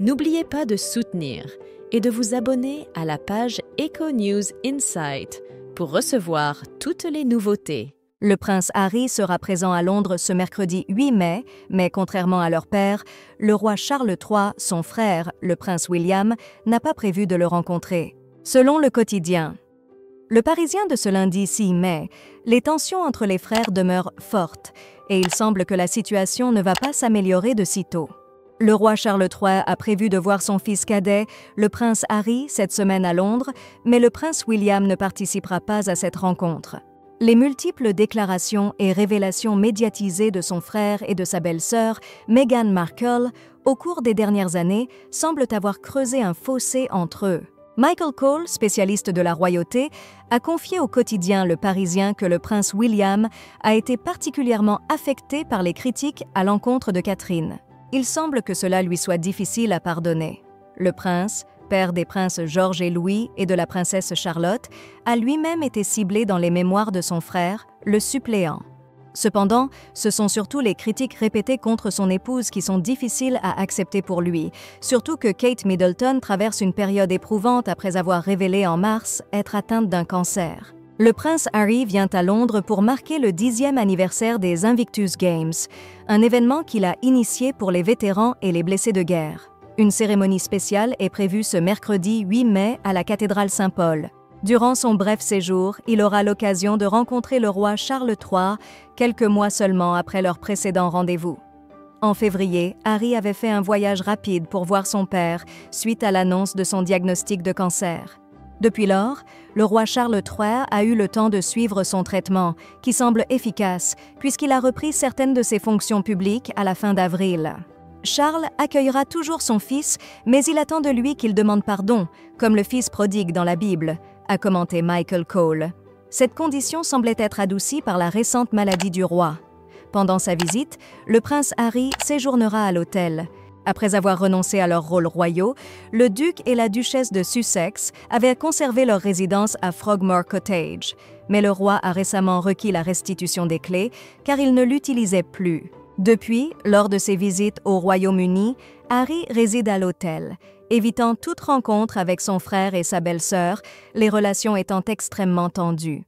N'oubliez pas de soutenir et de vous abonner à la page Echo News Insight pour recevoir toutes les nouveautés. Le prince Harry sera présent à Londres ce mercredi 8 mai, mais contrairement à leur père, le roi Charles III, son frère, le prince William, n'a pas prévu de le rencontrer. Selon le quotidien, Le Parisien de ce lundi 6 mai, les tensions entre les frères demeurent fortes et il semble que la situation ne va pas s'améliorer de sitôt. Le roi Charles III a prévu de voir son fils cadet, le prince Harry, cette semaine à Londres, mais le prince William ne participera pas à cette rencontre. Les multiples déclarations et révélations médiatisées de son frère et de sa belle-sœur, Meghan Markle, au cours des dernières années, semblent avoir creusé un fossé entre eux. Michael Cole, spécialiste de la royauté, a confié au quotidien Le Parisien que le prince William a été particulièrement affecté par les critiques à l'encontre de Catherine. Il semble que cela lui soit difficile à pardonner. Le prince, père des princes George et Louis et de la princesse Charlotte, a lui-même été ciblé dans les mémoires de son frère, le suppléant. Cependant, ce sont surtout les critiques répétées contre son épouse qui sont difficiles à accepter pour lui, surtout que Kate Middleton traverse une période éprouvante après avoir révélé en mars être atteinte d'un cancer. Le prince Harry vient à Londres pour marquer le 10e anniversaire des Invictus Games, un événement qu'il a initié pour les vétérans et les blessés de guerre. Une cérémonie spéciale est prévue ce mercredi 8 mai à la cathédrale Saint-Paul. Durant son bref séjour, il aura l'occasion de rencontrer le roi Charles III, quelques mois seulement après leur précédent rendez-vous. En février, Harry avait fait un voyage rapide pour voir son père, suite à l'annonce de son diagnostic de cancer. Depuis lors, le roi Charles III a eu le temps de suivre son traitement, qui semble efficace, puisqu'il a repris certaines de ses fonctions publiques à la fin d'avril. Charles accueillera toujours son fils, mais il attend de lui qu'il demande pardon, comme le fils prodigue dans la Bible, a commenté Michael Cole. Cette condition semblait être adoucie par la récente maladie du roi. Pendant sa visite, le prince Harry séjournera à l'hôtel. Après avoir renoncé à leurs rôles royaux, le duc et la duchesse de Sussex avaient conservé leur résidence à Frogmore Cottage, mais le roi a récemment requis la restitution des clés car il ne l'utilisait plus. Depuis, lors de ses visites au Royaume-Uni, Harry réside à l'hôtel, évitant toute rencontre avec son frère et sa belle-sœur, les relations étant extrêmement tendues.